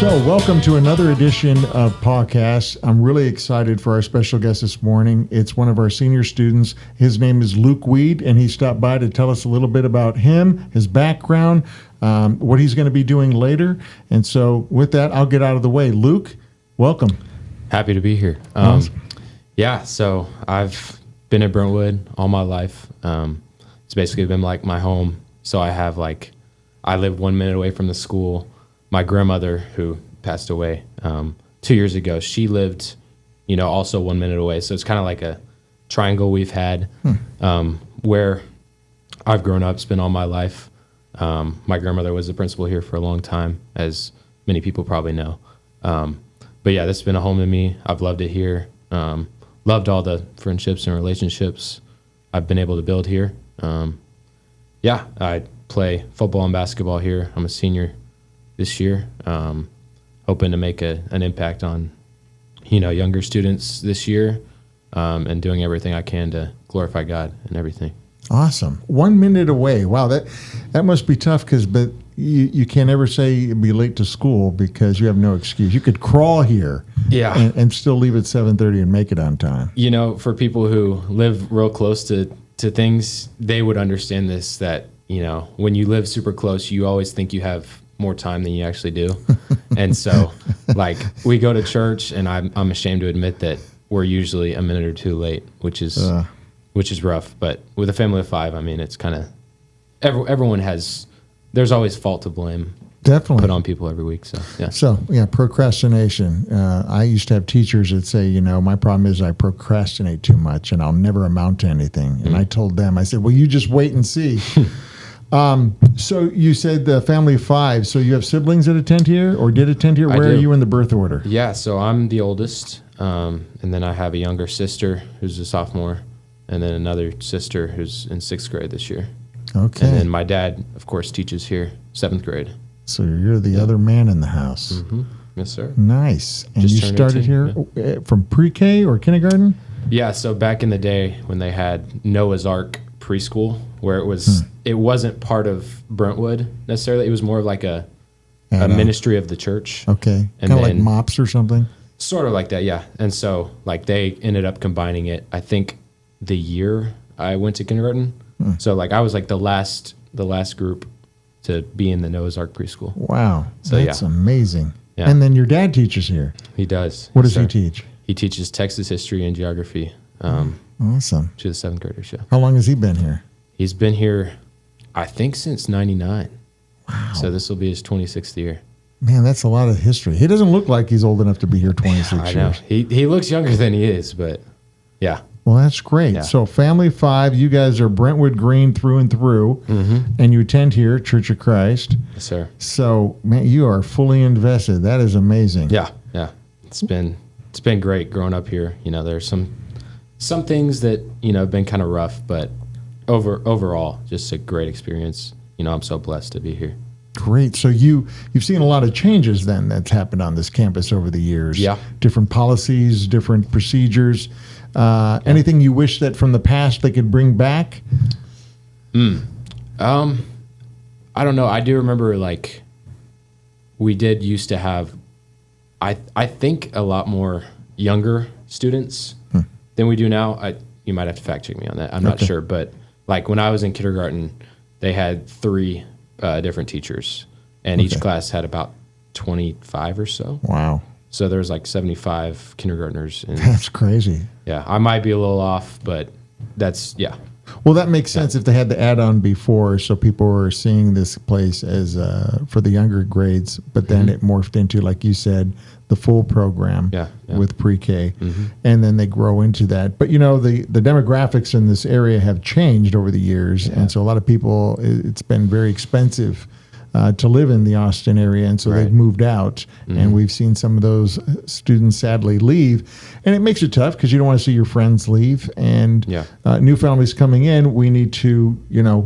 So welcome to another edition of podcast. I'm really excited for our special guest this morning. It's one of our senior students. His name is Luke Weed, and he stopped by to tell us a little bit about him, his background, what he's going to be doing later. And so with that, I'll get out of the way. Luke, welcome. Happy to be here. Awesome. Yeah, so I've been at Brentwood all my life. It's basically been like my home. So I live 1 minute away from the school. My grandmother, who passed away 2 years ago, she lived, also 1 minute away. So it's kind of like a triangle we've had where I've grown up, spent all my life. My grandmother was the principal here for a long time, as many people probably know. But yeah, this has been a home to me. I've loved it here. Loved all the friendships and relationships I've been able to build here. I play football and basketball here. I'm a senior this year, hoping to make an impact on, younger students this year, and doing everything I can to glorify God and everything. Awesome. 1 minute away. Wow, that must be tough but you can't ever say you'd be late to school because you have no excuse. You could crawl here and still leave at 7:30 and make it on time. For people who live real close to things, they would understand this, that, when you live super close, you always think you have more time than you actually do. And so we go to church, and I'm ashamed to admit that we're usually a minute or two late, which is rough. But with a family of five, it's kind of everyone there's always fault to blame. Definitely put on people every week. So procrastination. I used to have teachers that say, my problem is I procrastinate too much and I'll never amount to anything. And I told them, I said, well, you just wait and see. So you said the family of five. So you have siblings that attend here or did attend here? Where are you in the birth order? Yeah, so I'm the oldest. And then I have a younger sister who's a sophomore, and then another sister who's in 6th grade this year. Okay. And then my dad, of course, teaches here, 7th grade. So you're the other man in the house. Mm-hmm. Yes, sir. Nice. And you started 18, here from pre-K or kindergarten? Yeah, so back in the day when they had Noah's Ark preschool, where it wasn't part of Brentwood necessarily. It was more of like a ministry of the church. Okay. Kind of like MOPS or something? Sort of like that, yeah. And so they ended up combining it, I think, the year I went to kindergarten. So I was the last group to be in the Noah's Ark preschool. Wow. So that's amazing. Yeah. And then your dad teaches here. He does. What does he teach? He teaches Texas history and geography. Awesome. To the 7th graders, yeah. How long has he been here? He's been here, I think, since 99. Wow. So this will be his 26th year. Man, that's a lot of history. He doesn't look like he's old enough to be here 26 years. I know. He looks younger than he is, but yeah. Well, that's great. Yeah. So family of five, you guys are Brentwood Green through and through, and you attend here, Church of Christ. Yes, sir. So, man, you are fully invested. That is amazing. Yeah. It's been great growing up here. There's some things that, have been kind of rough, but overall, just a great experience. I'm so blessed to be here. Great. So you've seen a lot of changes then that's happened on this campus over the years. Yeah. Different policies, different procedures. Anything you wish that from the past they could bring back? I don't know. I do remember we did used to have, I think, a lot more younger students than we do now. You might have to fact check me on that. I'm not sure. But when I was in kindergarten, they had 3 different teachers, and each class had about 25 or so. Wow. So there's 75 kindergartners. That's crazy. Yeah, I might be a little off, but yeah. Well, that makes sense if they had the add-on before, so people were seeing this place as for the younger grades, but then it morphed into, like you said, the full program with pre-K, and then they grow into that. But, the demographics in this area have changed over the years, and so a lot of people, it's been very expensive to live in the Austin area, and so they've moved out, and we've seen some of those students sadly leave, and it makes it tough because you don't want to see your friends leave, and new families coming in, we need to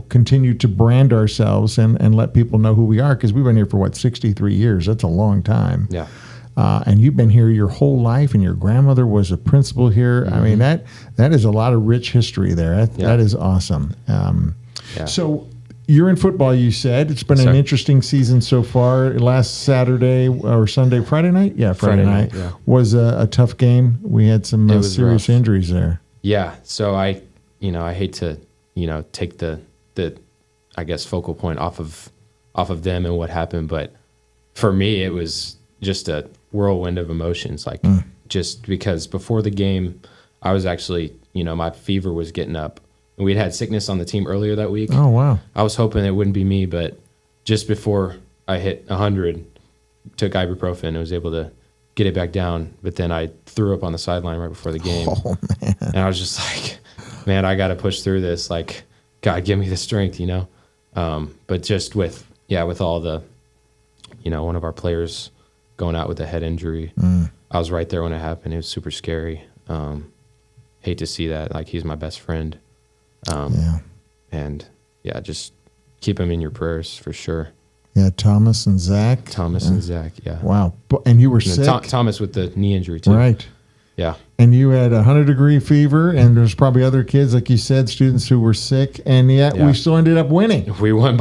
continue to brand ourselves and let people know who we are, because we've been here for 63 years. That's a long time. And you've been here your whole life, and your grandmother was a principal here. I mean, that is a lot of rich history there. That is awesome. So you're in football, you said. It's been an interesting season so far. Last Saturday or Sunday, Friday night? Yeah, Friday night was a tough game. We had some serious injuries there. Yeah, so I hate to, take the I guess focal point off of them and what happened, but for me it was just a whirlwind of emotions, like just because before the game I was actually, my fever was getting up. And we'd had sickness on the team earlier that week. Oh, wow. I was hoping it wouldn't be me, but just before I hit 100, took ibuprofen and was able to get it back down. But then I threw up on the sideline right before the game. Oh, man. And I was just like, man, I got to push through this. Like, God, give me the strength, But just with all the, one of our players going out with a head injury, I was right there when it happened. It was super scary. Hate to see that. Like, he's my best friend. And just keep him in your prayers for sure. Yeah, Thomas and Zach. Yeah. Wow. And you were sick? Thomas with the knee injury too. Right. Yeah. And you had 100-degree fever, and there's probably other kids, like you said, students who were sick, and yet we still ended up winning. We won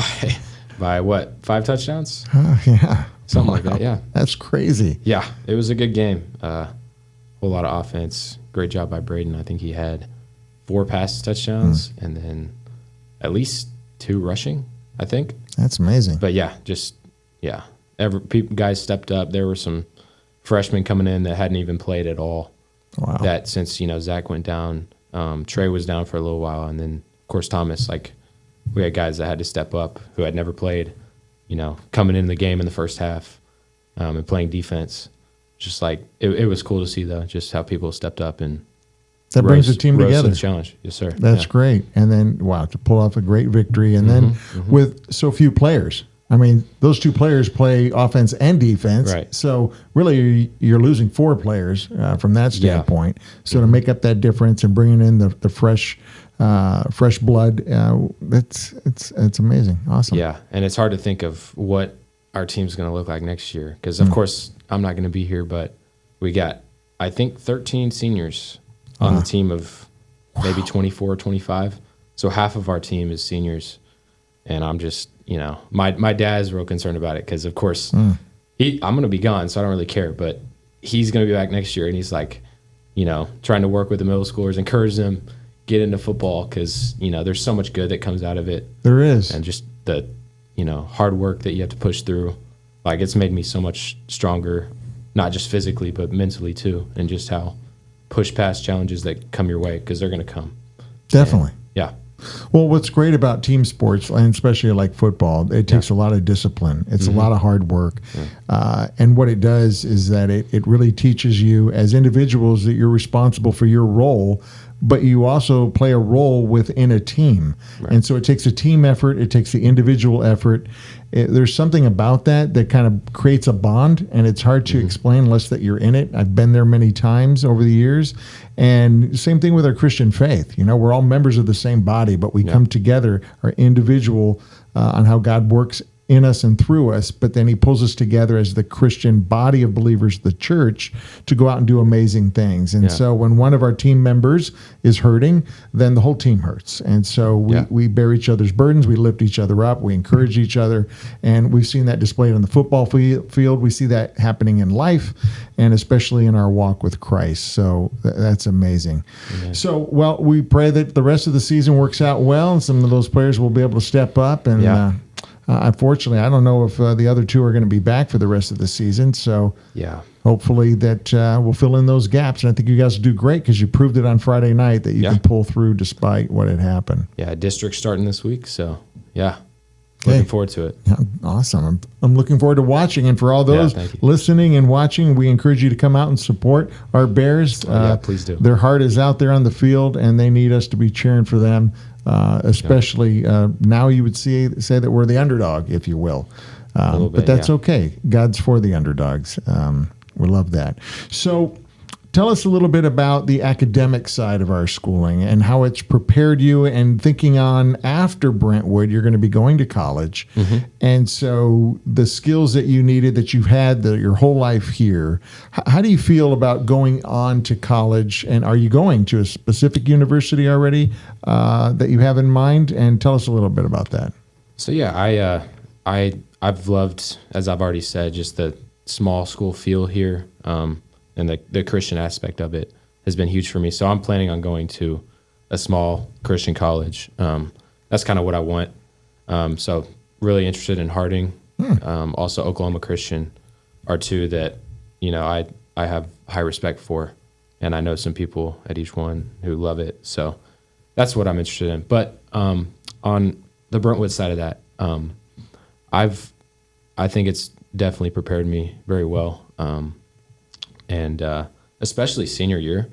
by what, 5 touchdowns? Yeah. Something like that, yeah. That's crazy. Yeah, it was a good game. Whole lot of offense. Great job by Braden. I think he had 4 pass touchdowns and then at least 2 rushing, I think. That's amazing. But guys stepped up. There were some freshmen coming in that hadn't even played at all. Wow. That since, Zach went down, Trey was down for a little while. And then, of course, Thomas, we had guys that had to step up who had never played, coming in the game in the first half and playing defense. Just it was cool to see, though, just how people stepped up and that brings the team together. To the challenge. Yes, sir. That's great. And then, to pull off a great victory. And then with so few players. I mean, those 2 players play offense and defense. Right. So really, you're losing 4 players from that standpoint. So to make up that difference and bringing in the fresh blood, it's amazing. Awesome. Yeah, and it's hard to think of what our team's going to look like next year because, of course, I'm not going to be here, but we got, I think, 13 seniors on the team of maybe 24 or 25. So half of our team is seniors. And I'm just, my dad's real concerned about it because, of course, I'm going to be gone, so I don't really care. But he's going to be back next year, and he's trying to work with the middle schoolers, encourage them, get into football because, there's so much good that comes out of it. There is. And just the, hard work that you have to push through. It's made me so much stronger, not just physically, but mentally too, and just how push past challenges that come your way because they're going to come. Definitely. And, well, what's great about team sports, and especially like football, it takes a lot of discipline. It's a lot of hard work. And what it does is that it really teaches you as individuals that you're responsible for your role, but you also play a role within a team. Right. And so it takes a team effort. It takes the individual effort. There's something about that kind of creates a bond, and it's hard to explain unless that you're in it. I've been there many times over the years. And same thing with our Christian faith. We're all members of the same body, but we come together, are individual on how God works in us and through us, but then he pulls us together as the Christian body of believers, the church, to go out and do amazing things. And so when one of our team members is hurting, then the whole team hurts. And so we bear each other's burdens, we lift each other up, we encourage each other, and we've seen that displayed on the football field. We see that happening in life, and especially in our walk with Christ. So that's amazing. Amen. So, we pray that the rest of the season works out well, and some of those players will be able to step up and unfortunately, I don't know if the other 2 are going to be back for the rest of the season. So hopefully that we'll fill in those gaps. And I think you guys will do great because you proved it on Friday night that you can pull through despite what had happened. Yeah, district's starting this week. So, looking forward to it. Yeah, awesome. I'm looking forward to watching. And for all those listening and watching, we encourage you to come out and support our Bears. Please do. Their heart is out there on the field, and they need us to be cheering for them. Especially now you would say that we're the underdog, if you will. But that's okay. God's for the underdogs. We love that. So tell us a little bit about the academic side of our schooling and how it's prepared you and thinking on after Brentwood, you're going to be going to college. And so the skills that you needed that you've had your whole life here, how do you feel about going on to college? And are you going to a specific university already that you have in mind? And tell us a little bit about that. So yeah, I've loved, as I've already said, just the small school feel here, and the Christian aspect of it has been huge for me. So I'm planning on going to a small Christian college. That's kind of what I want. So really interested in Harding, also Oklahoma Christian are two that, I have high respect for, and I know some people at each one who love it. So that's what I'm interested in. But on the Brentwood side of that, I think it's definitely prepared me very well. And especially senior year,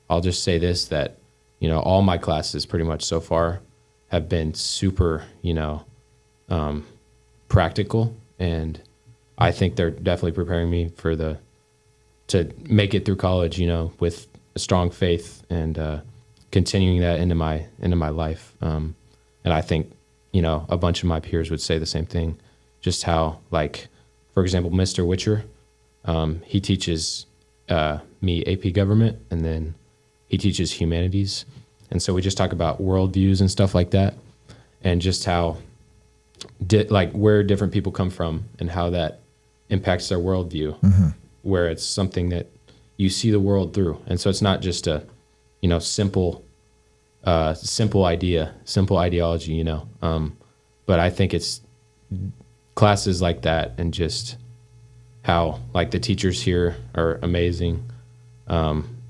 I'll just say this, that, all my classes pretty much so far have been super, practical. And I think they're definitely preparing me to make it through college, with a strong faith and continuing that into my life. And I think, a bunch of my peers would say the same thing, just how, like, for example, Mr. Witcher, he teaches me AP government, and then he teaches humanities. And so we just talk about worldviews and stuff like that, and just how, where different people come from and how that impacts their worldview, where it's something that you see the world through. And so it's not just a, simple ideology, but I think it's classes like that, and just how, like, the teachers here are amazing.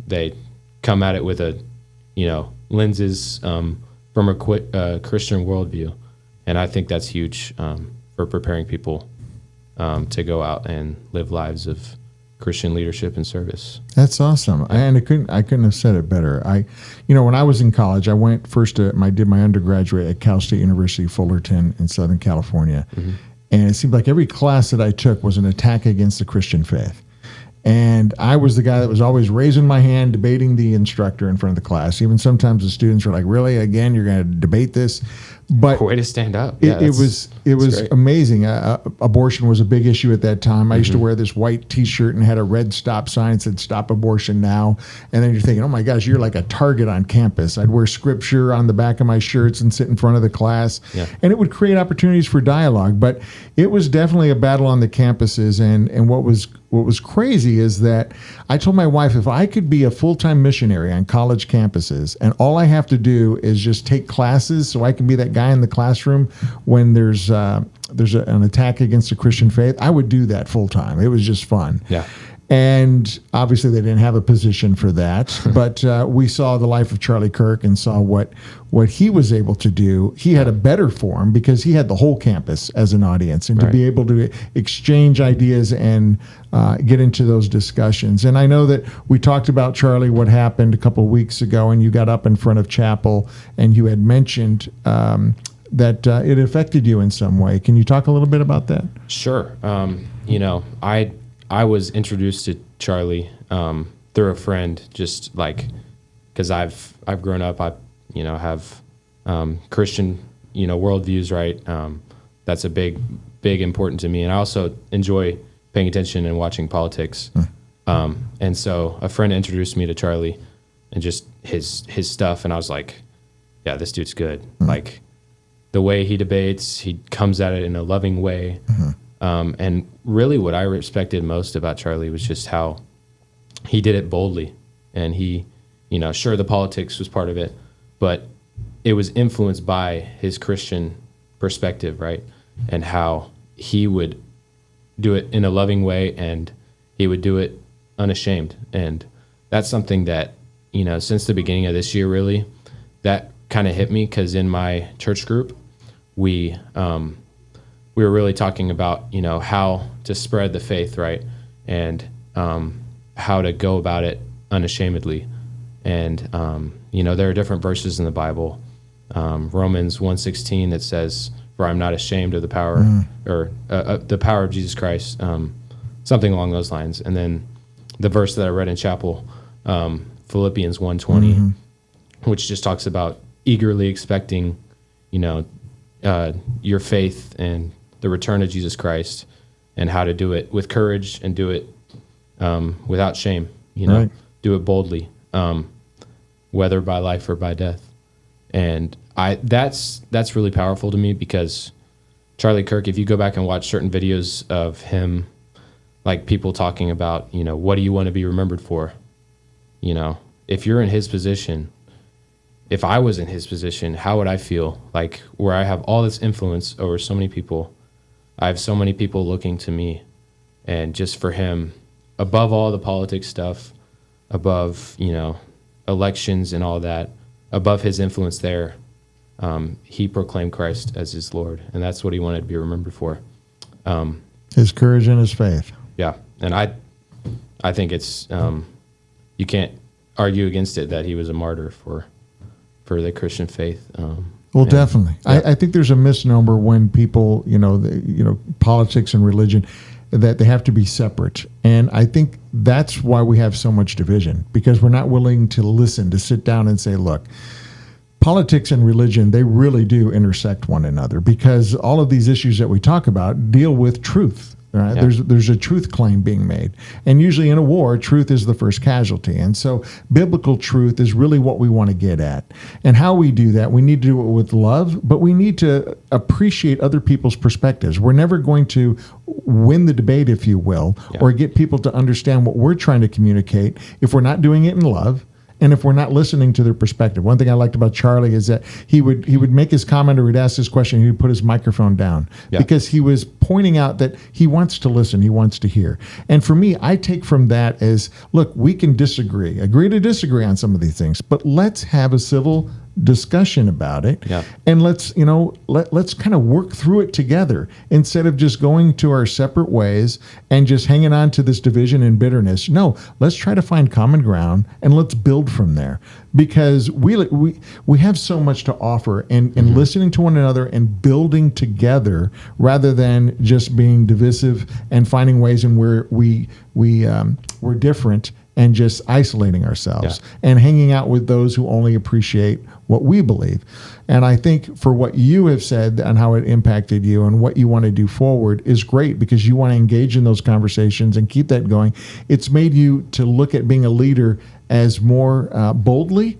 They come at it with lenses from a Christian worldview, and I think that's huge for preparing people to go out and live lives of Christian leadership and service. That's awesome. And I couldn't have said it better. When I was in college, I went first did my undergraduate at Cal State University, Fullerton in Southern California. And it seemed like every class that I took was an attack against the Christian faith. And I was the guy that was always raising my hand, debating the instructor in front of the class. Even sometimes the students were like, "Really? Again, you're going to debate this?" But way to stand up. It was amazing. Abortion was a big issue at that time. I used to wear this white T-shirt and had a red stop sign that said "Stop Abortion Now." And then you're thinking, "Oh my gosh, you're like a target on campus." I'd wear scripture on the back of my shirts and sit in front of the class, and it would create opportunities for dialogue. But it was definitely a battle on the campuses. And what was crazy is that I told my wife, if I could be a full-time missionary on college campuses, and all I have to do is just take classes, so I can be that guy in the classroom when there's an attack against the Christian faith, I would do that full-time. It was just fun. Yeah. And obviously they didn't have a position for that, but we saw the life of Charlie Kirk and saw what he was able to do. He had a better form because he had the whole campus as an audience, and to be able to exchange ideas and get into those discussions. And I know that we talked about, Charlie, what happened a couple of weeks ago, and you got up in front of chapel and you had mentioned that it affected you in some way. Can you talk a little bit about that? Sure. I was introduced to Charlie through a friend, just like, because I've grown up, I have Christian worldviews, right? That's a big important to me, and I also enjoy paying attention and watching politics. And so a friend introduced me to Charlie and just his stuff, and I was like, yeah, this dude's good. Like, the way he debates, he comes at it in a loving way. And really what I respected most about Charlie was just how he did it boldly. And he, sure, the politics was part of it, but it was influenced by his Christian perspective, right? And how he would do it in a loving way, and he would do it unashamed. And that's something that, since the beginning of this year, really, that kind of hit me, because in my church group, we were really talking about, how to spread the faith, right? And how to go about it unashamedly. And, there are different verses in the Bible, Romans 1:16, that says, "For I'm not ashamed of the power," or the power of Jesus Christ, something along those lines. And then the verse that I read in chapel, Philippians 1:20, which just talks about eagerly expecting, your faith and the return of Jesus Christ, and how to do it with courage and do it without shame, do it boldly, whether by life or by death. And that's really powerful to me, because Charlie Kirk, if you go back and watch certain videos of him, like people talking about, what do you want to be remembered for? If you're in his position, if I was in his position, how would I feel? Like, where I have all this influence over so many people, I have so many people looking to me, and just for him, above all the politics stuff, above, elections and all that, above his influence there, he proclaimed Christ as his Lord, and that's what he wanted to be remembered for. His courage and his faith. Yeah, and I think it's you can't argue against it that he was a martyr for the Christian faith. Definitely. Yeah. I think there's a misnomer when people, politics and religion, that they have to be separate. And I think that's why we have so much division, because we're not willing to listen, to sit down and say, look, politics and religion, they really do intersect one another, because all of these issues that we talk about deal with truth. Right? Yeah. There's a truth claim being made. And usually in a war, truth is the first casualty. And so biblical truth is really what we want to get at. And how we do that, we need to do it with love, but we need to appreciate other people's perspectives. We're never going to win the debate, if you will, or get people to understand what we're trying to communicate if we're not doing it in love, and if we're not listening to their perspective. One thing I liked about Charlie is that he would make his comment, or he'd ask his question, he would put his microphone down, because he was pointing out that he wants to listen, he wants to hear. And for me, I take from that as, look, we can agree to disagree on some of these things, but let's have a civil discussion about it, and let's kind of work through it together, instead of just going to our separate ways and just hanging on to this division and bitterness. No, let's try to find common ground, and let's build from there, because we have so much to offer in listening to one another and building together, rather than just being divisive and finding ways in where we're different and just isolating ourselves and hanging out with those who only appreciate what we believe. And I think for what you have said and how it impacted you and what you want to do forward is great, because you want to engage in those conversations and keep that going. It's made you to look at being a leader as more boldly,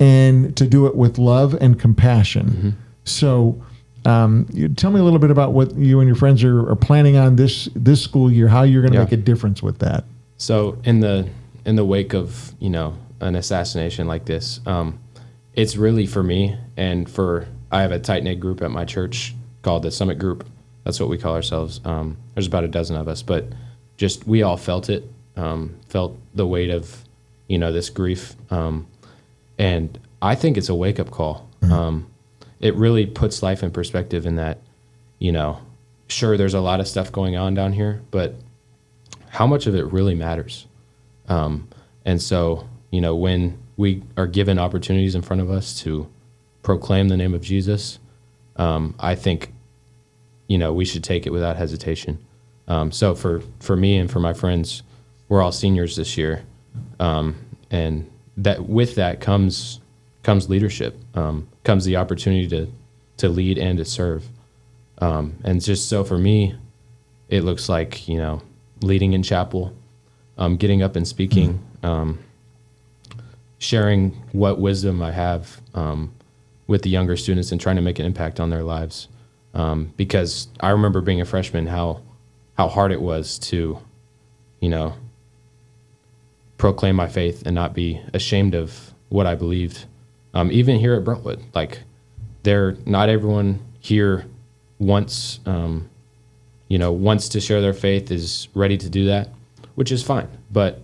and to do it with love and compassion. Mm-hmm. So you tell me a little bit about what you and your friends are planning on this school year, how you're going to make a difference with that. So in the wake of, an assassination like this, it's really for me, and I have a tight-knit group at my church called the Summit Group. That's what we call ourselves. There's about a dozen of us, but just we all felt it, felt the weight of, this grief. And I think it's a wake-up call. Mm-hmm. It really puts life in perspective, in that, sure, there's a lot of stuff going on down here, but how much of it really matters? And so, when we are given opportunities in front of us to proclaim the name of Jesus, I think, we should take it without hesitation. So for me and for my friends, we're all seniors this year. And that with that comes leadership, comes the opportunity to lead and to serve. And just so for me, it looks like, leading in chapel, getting up and speaking, sharing what wisdom I have with the younger students and trying to make an impact on their lives. Because I remember being a freshman, how hard it was to, proclaim my faith and not be ashamed of what I believed. Even here at Brentwood, not everyone here wants to share their faith, is ready to do that, which is fine. But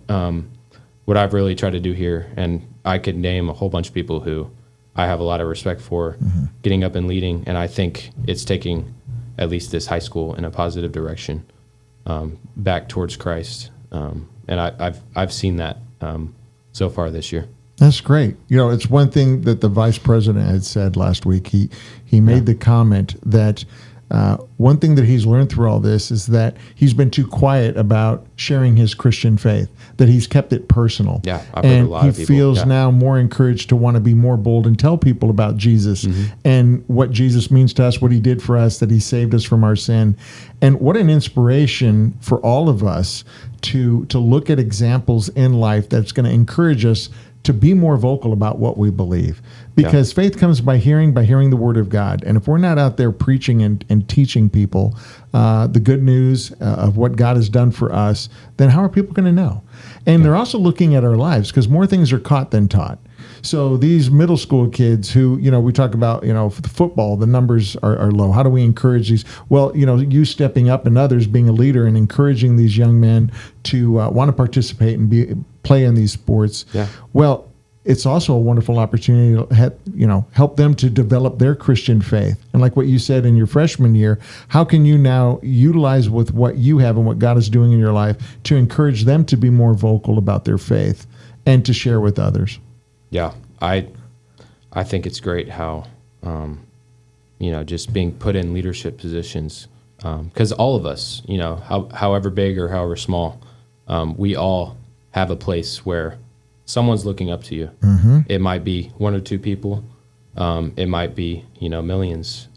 what I've really tried to do here, and I could name a whole bunch of people who I have a lot of respect for, getting up and leading, and I think it's taking at least this high school in a positive direction, back towards Christ. And I've seen that so far this year. That's great. It's one thing that the vice president had said last week. He made the comment that one thing that he's learned through all this is that he's been too quiet about sharing his Christian faith, that he's kept it personal. Yeah, I've heard a lot of people. And he feels now more encouraged to want to be more bold and tell people about Jesus and what Jesus means to us, what he did for us, that he saved us from our sin. And what an inspiration for all of us to look at examples in life that's going to encourage us to be more vocal about what we believe, because faith comes by hearing the word of God. And if we're not out there preaching and teaching people the good news of what God has done for us, then how are people going to know? And they're also looking at our lives, because more things are caught than taught. So these middle school kids who, we talk about, for the football, the numbers are low. How do we encourage these? Well, you stepping up and others being a leader and encouraging these young men to want to participate and play in these sports. Yeah. Well, it's also a wonderful opportunity to help them to develop their Christian faith. And like what you said in your freshman year, how can you now utilize with what you have and what God is doing in your life to encourage them to be more vocal about their faith and to share with others? Yeah, I think it's great how, just being put in leadership positions, because all of us, however big or however small, we all have a place where someone's looking up to you. Mm-hmm. It might be one or two people. It might be, millions,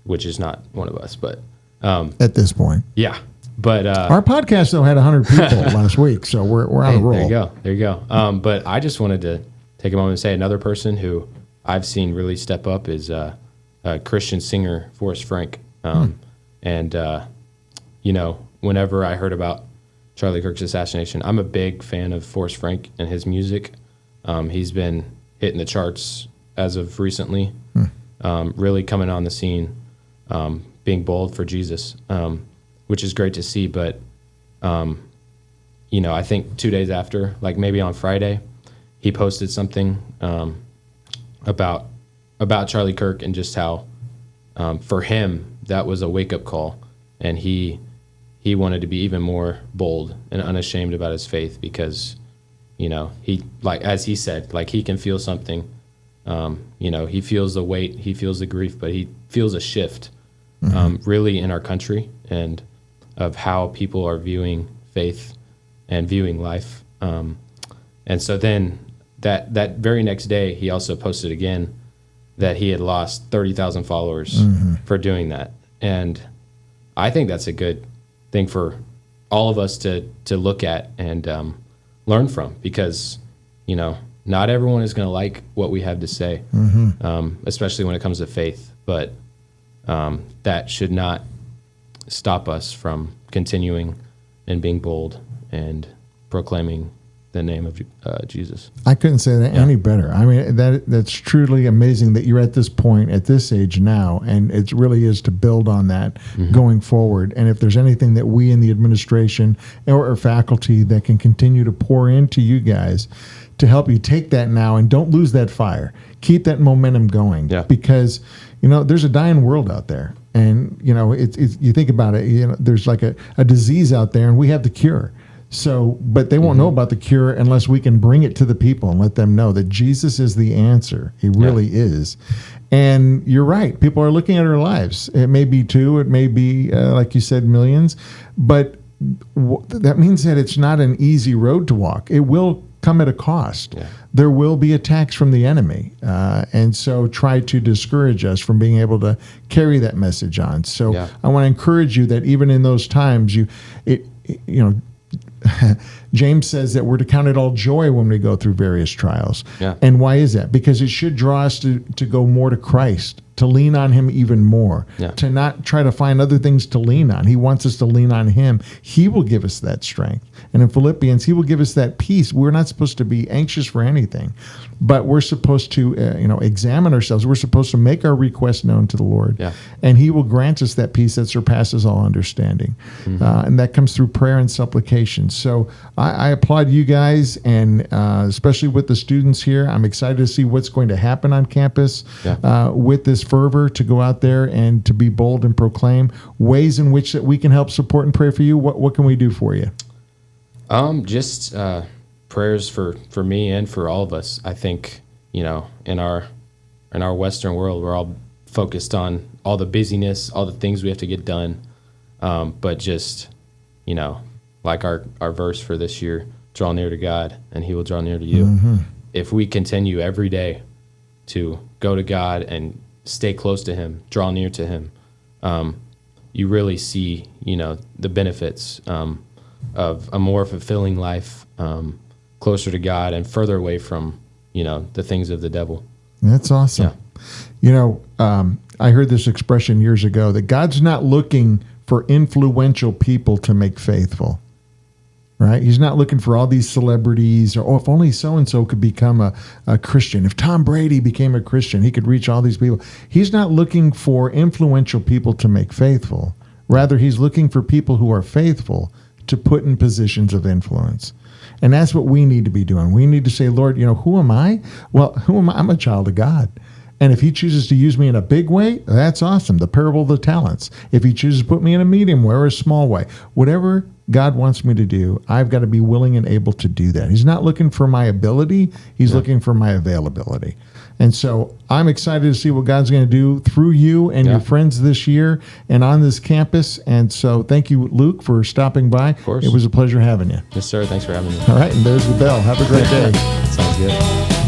which is not one of us, but at this point. Yeah. But our podcast though had 100 people last week, so we're on a roll. There you go. But I just wanted to take a moment and say another person who I've seen really step up is a Christian singer, Forrest Frank. And whenever I heard about Charlie Kirk's assassination, I'm a big fan of Forrest Frank and his music. He's been hitting the charts as of recently, really coming on the scene, being bold for Jesus. Which is great to see, but, I think 2 days after, like maybe on Friday, he posted something about Charlie Kirk and just how, for him, that was a wake-up call, and he wanted to be even more bold and unashamed about his faith because, he, like as he said, like he can feel something, he feels the weight, he feels the grief, but he feels a shift, really in our country and of how people are viewing faith and viewing life. And so then that very next day, he also posted again that he had lost 30,000 followers for doing that. And I think that's a good thing for all of us to look at and learn from, because, not everyone is going to like what we have to say, especially when it comes to faith. But that should not stop us from continuing and being bold and proclaiming the name of Jesus. I couldn't say that any better. I mean, that's truly amazing that you're at this point, at this age now, and it really is to build on that going forward. And if there's anything that we in the administration or faculty that can continue to pour into you guys to help you take that now and don't lose that fire, keep that momentum going, because there's a dying world out there. And, it's you think about it, there's like a disease out there and we have the cure. So, but they won't know about the cure unless we can bring it to the people and let them know that Jesus is the answer. He really is. And you're right. People are looking at our lives. It may be 2, it may be, like you said, millions, but that means that it's not an easy road to walk. It will come at a cost. There will be attacks from the enemy, and so try to discourage us from being able to carry that message on. So I want to encourage you that even in those times, James says that we're to count it all joy when we go through various trials. And why is that? Because it should draw us to go more to Christ, to lean on him even more, to not try to find other things to lean on. He wants us to lean on him. He will give us that strength. And in Philippians, he will give us that peace. We're not supposed to be anxious for anything, but we're supposed to, examine ourselves. We're supposed to make our requests known to the Lord, and he will grant us that peace that surpasses all understanding. And that comes through prayer and supplication. So I applaud you guys, and especially with the students here. I'm excited to see what's going to happen on campus with this fervor to go out there and to be bold and proclaim ways in which that we can help support and pray for you. What can we do for you? Just prayers for me and for all of us. I think, in our Western world, we're all focused on all the busyness, all the things we have to get done. But just, like our verse for this year, draw near to God and he will draw near to you. If we continue every day to go to God and stay close to him, draw near to him, you really see, the benefits of a more fulfilling life, closer to God and further away from, the things of the devil. That's awesome. Yeah. I heard this expression years ago that God's not looking for influential people to make faithful, right? He's not looking for all these celebrities or, if only so-and-so could become a Christian. If Tom Brady became a Christian, he could reach all these people. He's not looking for influential people to make faithful. Rather, he's looking for people who are faithful to put in positions of influence. And that's what we need to be doing. We need to say, Lord, who am I? Well, who am I? I'm a child of God. And if he chooses to use me in a big way, that's awesome. The parable of the talents. If he chooses to put me in a medium way or a small way, whatever God wants me to do, I've got to be willing and able to do that. He's not looking for my ability. He's looking for my availability. And so I'm excited to see what God's going to do through you and your friends this year and on this campus. And so thank you, Luke, for stopping by. Of course. It was a pleasure having you. Yes, sir. Thanks for having me. All right. And there's the bell. Have a great day. Sounds good.